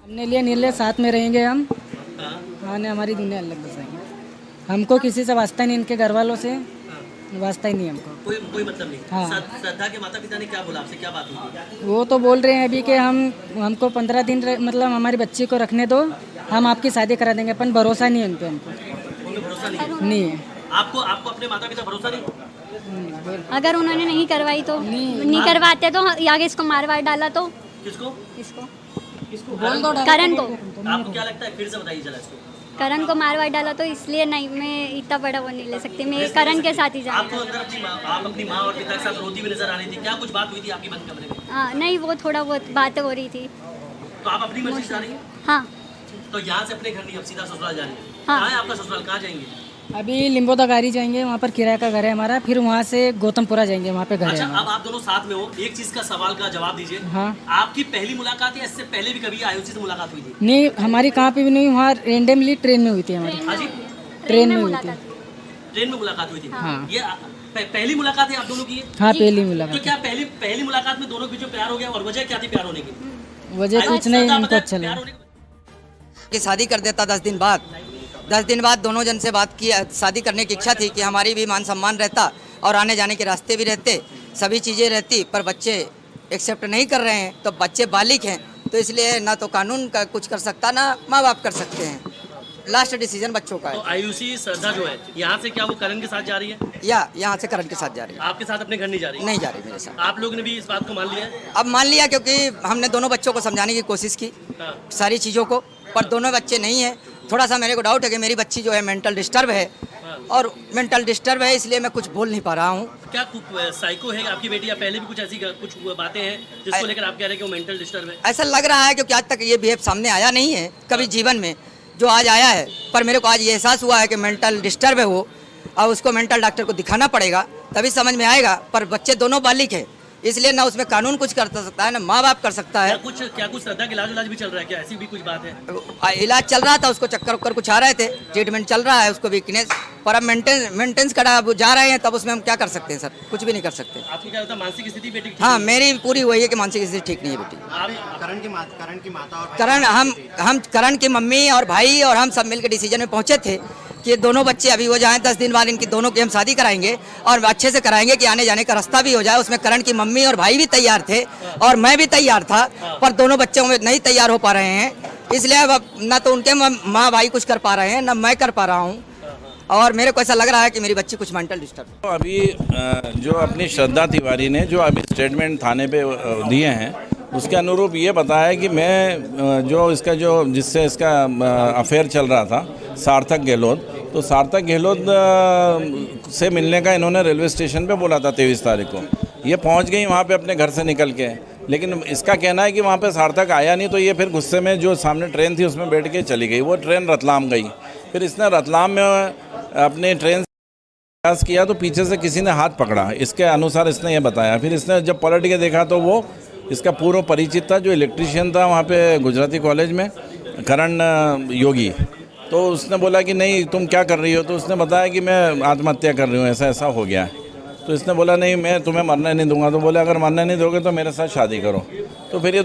हमने लिए नीले साथ में रहेंगे हम। हाँ ने हमारी दुनिया अलग बसाएंगे। हमको किसी से वास्ता नहीं, इनके घर वालों से वास्ता ही नहीं हमको। कोई मतलब नहीं। हाँ। श्रद्धा के माता पिता ने क्या बोला आपसे, क्या बात हुई? वो तो बोल रहे हैं अभी कि हमको 15 दिन मतलब हमारी बच्ची को रखने दो, हम आपकी शादी करा देंगे। अपन भरोसा नहीं है उन पर, हमको भरोसा नहीं है। आपको अपने माता पिता भरोसा नहीं? अगर उन्होंने नहीं करवाई तो नहीं करवाते तो आगे इसको मारवाड़ डाला तो किसको? इसको बोल दो करण को। आपको क्या लगता है, फिर से बताइए जरा इसको। करण को मारवाड़ डाला तो इसलिए नहीं, मैं इतना बड़ा वो नहीं ले सकती, मैं करण के साथ ही आपको जाऊँ। अंदर आप अपनी माँ और पिता के साथ रोती हुई नजर आ रही थी, क्या कुछ बात हुई थी आपकी बंद कमरे में? हाँ नहीं, वो थोड़ा बहुत बातें हो रही थी। तो आप अपनी मर्जी से जा रही हैं? हाँ तो यहाँ से अपने घर नहीं, अब सीधा ससुराल जा रही है। हाँ। कहाँ है आपका ससुराल, कहाँ जाएंगे? अभी लिम्बोदा गाड़ी जाएंगे, वहाँ पर किराए का घर है हमारा। फिर वहाँ से गौतमपुरा जाएंगे, वहाँ पे घर है अच्छा, हमारा। अब आप दोनों साथ में हो, एक चीज का सवाल का जवाब दीजिए। हाँ। आपकी पहली मुलाकात या इससे पहले भी कभी आयुषी से मुलाकात हुई थी? नहीं, हमारी कहाँ पे भी नहीं, वहाँ रेंडमली ट्रेन में हुई थी हमारी। हाँ जी, ट्रेन में हुई थी। ट्रेन में मुलाकात हुई थी। हाँ। ये पहली मुलाकात है आप दोनों की? हाँ, पहली तो मुलाकात। क्या पहली मुलाकात में दोनों के बीच में प्यार हो गया, और वजह क्या थी प्यार होने की? वजह कुछ नहीं, इनको अच्छा प्यार लगा। होने की कि शादी कर देता 10 दिन बाद। 10 दिन बाद दोनों जन से बात की, शादी करने की इच्छा थी कि हमारी भी मान सम्मान रहता और आने जाने के रास्ते भी रहते, सभी चीज़ें रहती, पर बच्चे एक्सेप्ट नहीं कर रहे हैं। तो बच्चे बालिग हैं, तो इसलिए ना तो कानून का कुछ कर सकता, ना माँ बाप कर सकते हैं। लास्ट डिसीजन बच्चों का तो है। आयुषी श्रद्धा जो है, यहाँ से क्या वो करण के साथ जा रही है? या यहाँ से करण के साथ जा रही है? आपके साथ अपने घर नहीं जा रही? नहीं जा रही मेरे साथ। आप लोग ने भी इस बात को मान लिया है? अब मान लिया, क्योंकि हमने दोनों बच्चों को समझाने की कोशिश की हाँ। सारी चीज़ों को, पर दोनों बच्चे नहीं हैं। थोड़ा सा मेरे को डाउट है कि मेरी बच्ची जो है मेंटल डिस्टर्ब है, और मेंटल डिस्टर्ब है इसलिए मैं कुछ बोल नहीं पा रहा हूँ। क्या साइको है आपकी बेटी, या पहले भी कुछ ऐसी कुछ बातें हैं जिसको लेकर आप कह रहे हैं कि वो मेंटल डिस्टर्ब है? ऐसा लग रहा है, क्योंकि आज तक ये बिहेव सामने आया नहीं है कभी जीवन में, जो आज आया है। पर मेरे को आज ये एहसास हुआ है कि मेंटल डिस्टर्ब है वो, और उसको मेंटल डॉक्टर को दिखाना पड़ेगा, तभी समझ में आएगा। पर बच्चे दोनों बालिग हैं, इसलिए ना उसमें कानून कुछ कर सकता है, ना माँ बाप कर सकता है। क्या कुछ श्रद्धा का इलाज भी चल रहा है क्या, ऐसी भी कुछ बात है? इलाज चल रहा था, उसको चक्कर उक्कर कुछ आ रहे थे, ट्रीटमेंट चल रहा है, उसको वीकनेस, पर अब मेंटेनेंस करा, अब जा रहे हैं, तब उसमें हम क्या कर सकते हैं सर? कुछ भी नहीं कर सकते। आपको क्या लगता है मानसिक स्थिति बेटी की? हाँ, मेरी पूरी वही है कि मानसिक स्थिति ठीक नहीं है बेटी। करण की माता और हम करण की मम्मी और भाई और हम सब मिलकर डिसीजन में पहुंचे थे कि दोनों बच्चे अभी हो जाएं, 10 दिन बाद इनकी दोनों की हम शादी कराएंगे, और अच्छे से कराएंगे कि आने जाने का रास्ता भी हो जाए। उसमें करण की मम्मी और भाई भी तैयार थे और मैं भी तैयार था, पर दोनों बच्चों में नहीं तैयार हो पा रहे हैं, इसलिए अब ना तो उनके माँ भाई कुछ कर पा रहे हैं, ना मैं कर पा रहा हूँ, और मेरे को ऐसा लग रहा है कि मेरी बच्ची कुछ मेंटल डिस्टर्ब। तो अभी जो अपनी श्रद्धा तिवारी ने जो अभी स्टेटमेंट थाने पे दिए हैं, उसके अनुरूप ये बताया कि मैं जो इसका जिससे इसका अफेयर चल रहा था सार्थक गहलोत, तो सार्थक गहलोत से मिलने का इन्होंने रेलवे स्टेशन पे बोला था 23 तारीख को। ये पहुंच गई वहाँ पे अपने घर से निकल के, लेकिन इसका कहना है कि वहाँ पे सार्थक आया नहीं, तो ये फिर गुस्से में जो सामने ट्रेन थी उसमें बैठ के चली गई। वो ट्रेन रतलाम गई, फिर इसने रतलाम में अपनी ट्रेन प्रयास किया तो पीछे से किसी ने हाथ पकड़ा, इसके अनुसार इसने ये बताया। फिर इसने जब पलट के देखा तो वो इसका पूर्व परिचित था, जो इलेक्ट्रिशियन था वहाँ पे गुजराती कॉलेज में, करण योगी। तो उसने बोला कि नहीं तुम क्या कर रही हो, तो उसने बताया कि मैं आत्महत्या कर रही हूँ, ऐसा ऐसा हो गया है। तो इसने बोला नहीं मैं तुम्हें मरने नहीं दूंगा। तो बोले अगर मरने नहीं दोगे तो मेरे साथ शादी करो। तो फिर ये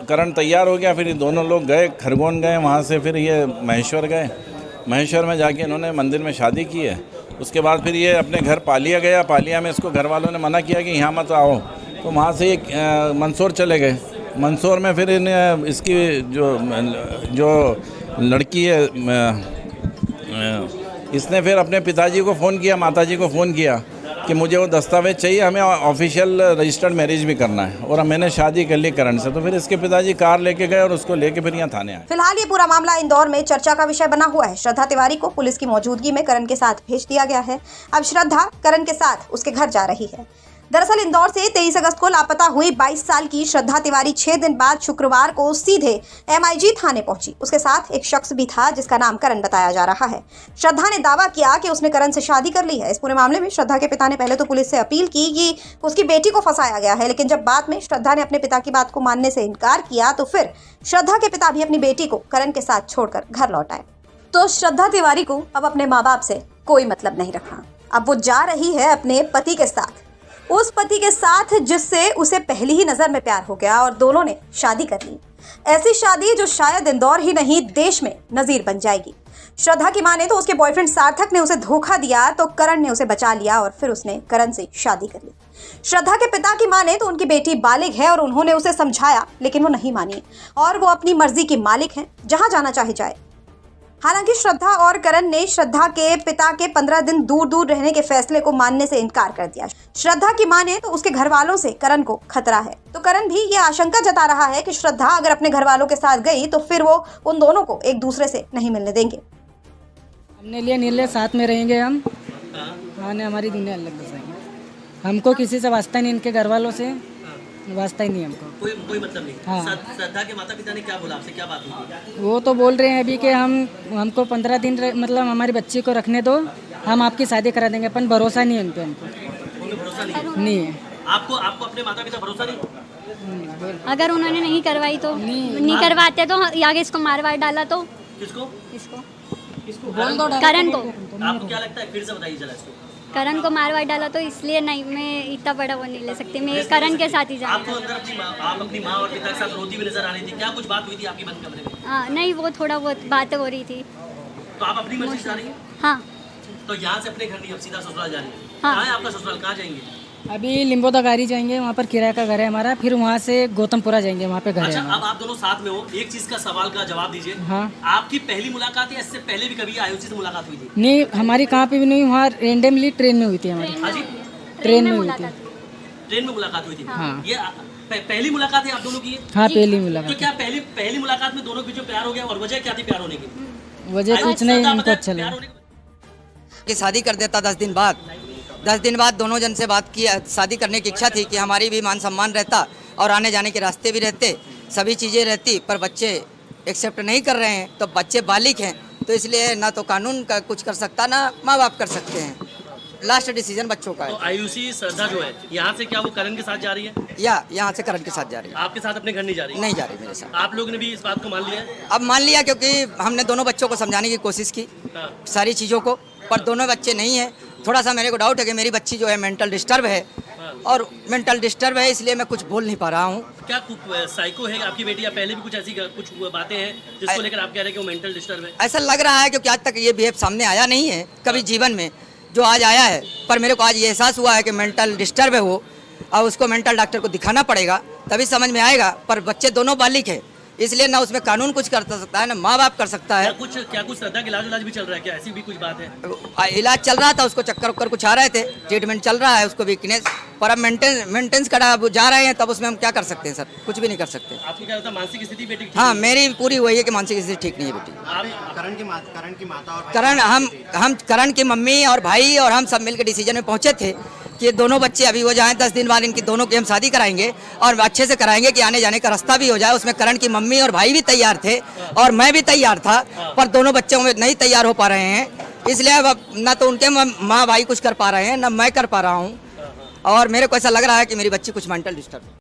करण तैयार हो गया, फिर ये दोनों लोग गए खरगोन गए, वहाँ से फिर ये महेश्वर गए। महेश्वर में जाके इन्होंने मंदिर में शादी की है। उसके बाद फिर ये अपने घर पालिया गया, पालिया में इसको घर वालों ने मना किया कि यहाँ मत आओ, तो वहाँ से ये मंदसौर चले गए। मंदसौर में फिर इन्हें इसकी जो लड़की है, इसने फिर अपने पिताजी को फ़ोन किया, माताजी को फ़ोन किया कि मुझे वो दस्तावेज चाहिए, हमें ऑफिशियल रजिस्टर्ड मैरिज भी करना है, और मैंने शादी कर ली करण से। तो फिर इसके पिताजी कार लेके गए और उसको लेके फिर यहाँ थाने आए। फिलहाल ये पूरा मामला इंदौर में चर्चा का विषय बना हुआ है। श्रद्धा तिवारी को पुलिस की मौजूदगी में करण के साथ भेज दिया गया है। अब श्रद्धा करण के साथ उसके घर जा रही है। दरअसल इंदौर से 23 अगस्त को लापता हुई 22 साल की श्रद्धा तिवारी 6 दिन बाद शुक्रवार को सीधे MIG थाने पहुंची। उसके साथ एक शख्स भी था जिसका नाम करण बताया जा रहा है। श्रद्धा ने दावा किया कि उसने करण से शादी कर ली है। इस पूरे मामले में श्रद्धा के पिता ने पहले तो पुलिस से अपील की कि उसकी बेटी को फंसाया गया है, लेकिन जब बाद में श्रद्धा ने अपने पिता की बात को मानने से इनकार किया तो फिर श्रद्धा के पिता भी अपनी बेटी को करण के साथ छोड़कर घर लौट आए। तो श्रद्धा तिवारी को अब अपने माँ बाप से कोई मतलब नहीं रखा। अब वो जा रही है अपने पति के साथ, उस पति के साथ जिससे उसे पहली ही नजर में प्यार हो गया और दोनों ने शादी कर ली। ऐसी शादी जो शायद इंदौर ही नहीं देश में नजीर बन जाएगी। श्रद्धा की माने तो उसके बॉयफ्रेंड सार्थक ने उसे धोखा दिया तो करण ने उसे बचा लिया और फिर उसने करण से शादी कर ली। श्रद्धा के पिता की माने तो उनकी बेटी बालिग है और उन्होंने उसे समझाया लेकिन वो नहीं मानी और वो अपनी मर्जी की मालिक हैं, जहां जाना चाहे जाए। हालांकि श्रद्धा और करण ने श्रद्धा के पिता के 15 दिन दूर दूर रहने के फैसले को मानने से इनकार कर दिया। श्रद्धा की माने तो उसके घर वालों से करण को खतरा है, तो करण भी ये आशंका जता रहा है कि श्रद्धा अगर अपने घर वालों के साथ गई तो फिर वो उन दोनों को एक दूसरे से नहीं मिलने देंगे। हमने लिए नीले साथ में रहेंगे हम, आने हमारी दुनिया अलग बसाएंगे। हमको किसी से वास्ता नहीं, इनके घर वालों से वास्ता ही नहीं हमको। कोई मतलब नहीं। हाँ। श्रद्धा के माता पिता ने क्या बोला आपसे, क्या बात हुई? वो तो बोल रहे हैं अभी कि हमको 15 दिन मतलब हमारी बच्ची को रखने दो, हम आपकी शादी करा देंगे, अपन भरोसा नहीं है उन पे, हमको उन्हें भरोसा नहीं है। आपको अपने माता पिता भरोसा नहीं? अगर उन्होंने नहीं करवाई तो नहीं करवाते तो आगे इसको मारवार डाला तो किसको? इसको बोल दो करण को। आपको क्या लगता है, फिर से बताइए जरा इसको। करण को मारवार डाला तो इसलिए नहीं, मैं इतना बड़ा वो नहीं ले सकती, मैं करण के साथ ही आप तो जाऊंगी। अंदर आप अपनी माँ और पिता के साथ रोती हुई नजर आ रही थी, क्या कुछ बात हुई थी आपकी बंद कमरे में? हाँ नहीं, वो थोड़ा बहुत बातें हो रही थी। तो आप अपनी मर्जी से जा रही हैं? हाँ तो यहाँ से अपने घर नहीं, अब सीधा ससुराल जा रही हैं। हाँ। कहाँ है आपका ससुराल, कहाँ जाएंगे? अभी लिम्बोदगारी जाएंगे, वहाँ पर किराए का घर है हमारा, फिर वहाँ से गौतमपुरा जाएंगे, वहाँ पे घर है अच्छा, हमारा। अब आप दोनों साथ में हो, एक चीज का सवाल का जवाब दीजिए। हाँ। आपकी पहली मुलाकात या इससे पहले भी कभी आयुषी से मुलाकात हुई थी? नहीं, हमारी कहाँ पे भी नहीं, वहाँ रेंडमली ट्रेन में हुई थी हमारी। हाँ जी, ट्रेन में हुई थी। ट्रेन में मुलाकात हुई थी। हाँ। ये पहली मुलाकात है आप दोनों की? हाँ, पहली तो मुलाकात। क्या पहली मुलाकात में दोनों के बीच में प्यार हो गया, और वजह क्या थी प्यार होने की? वजह कुछ नहीं, श्रद्धा, इनको पता है, अच्छा प्यार लगा। होने की- कि शादी कर देता 10 दिन बाद। 10 दिन बाद दोनों जन से बात की, शादी करने की इच्छा थी कि हमारी भी मान सम्मान रहता और आने जाने के रास्ते भी रहते, सभी चीज़ें रहती, पर बच्चे एक्सेप्ट नहीं कर रहे हैं, तो बच्चे बालिग हैं, तो इसलिए ना तो कानून का कुछ कर सकता ना माँ बाप कर सकते हैं। लास्ट डिसीजन बच्चों का तो है। आयुषी श्रद्धा जो है, यहाँ से क्या वो करण के साथ जा रही है? या यहाँ से करण के साथ जा रही है? आपके साथ अपने घर नहीं जा रही? नहीं जा रही मेरे साथ। आप लोग ने भी इस बात को मान लिया है? अब मान लिया, क्योंकि हमने दोनों बच्चों को समझाने की कोशिश की हाँ। सारी चीज़ों को, पर दोनों बच्चे नहीं हैं। थोड़ा सा मेरे को डाउट है कि मेरी बच्ची जो है मेंटल डिस्टर्ब है, और मेंटल डिस्टर्ब है इसलिए मैं कुछ बोल नहीं पा रहा हूँ। क्या साइको है आपकी बेटी, या पहले भी कुछ ऐसी कुछ बातें हैं जिसको लेकर आप कह रहे हैं कि वो मेंटल डिस्टर्ब है? ऐसा लग रहा है, क्योंकि आज तक ये बिहेव सामने आया नहीं है कभी जीवन में, जो आज आया है। पर मेरे को आज ये एहसास हुआ है कि मेंटल डिस्टर्ब है वो, और उसको मेंटल डॉक्टर को दिखाना पड़ेगा, तभी समझ में आएगा। पर बच्चे दोनों बालिग हैं, इसलिए ना उसमें कानून कुछ कर सकता है ना माँ बाप कर सकता है। क्या कुछ श्रद्धा का इलाज भी चल रहा है क्या, ऐसी भी कुछ बात है? इलाज चल रहा था, उसको चक्कर उक्कर कुछ आ रहे थे, ट्रीटमेंट चल रहा है उसको वीकनेस, पर अब मेंटेनेंस का अब जा रहे हैं, तब उसमें हम क्या कर सकते हैं सर, कुछ भी नहीं कर सकते। आपको क्या लगता है मानसिक स्थिति बेटी की? हाँ, मेरी पूरी वही है कि मानसिक स्थिति ठीक नहीं है बेटी। करण की माता और हम करण की मम्मी और भाई और हम सब मिलकर डिसीजन में पहुंचे थे कि ये दोनों बच्चे अभी हो जाएं, 10 दिन बाद इनकी दोनों की हम शादी कराएंगे और अच्छे से कराएंगे कि आने जाने का रास्ता भी हो जाए। उसमें करण की मम्मी और भाई भी तैयार थे और मैं भी तैयार था, पर दोनों बच्चों में नहीं तैयार हो पा रहे हैं, इसलिए अब ना तो उनके माँ भाई कुछ कर पा रहे हैं ना मैं कर पा रहा हूँ, और मेरे को ऐसा लग रहा है कि मेरी बच्ची कुछ मेंटल डिस्टर्ब है।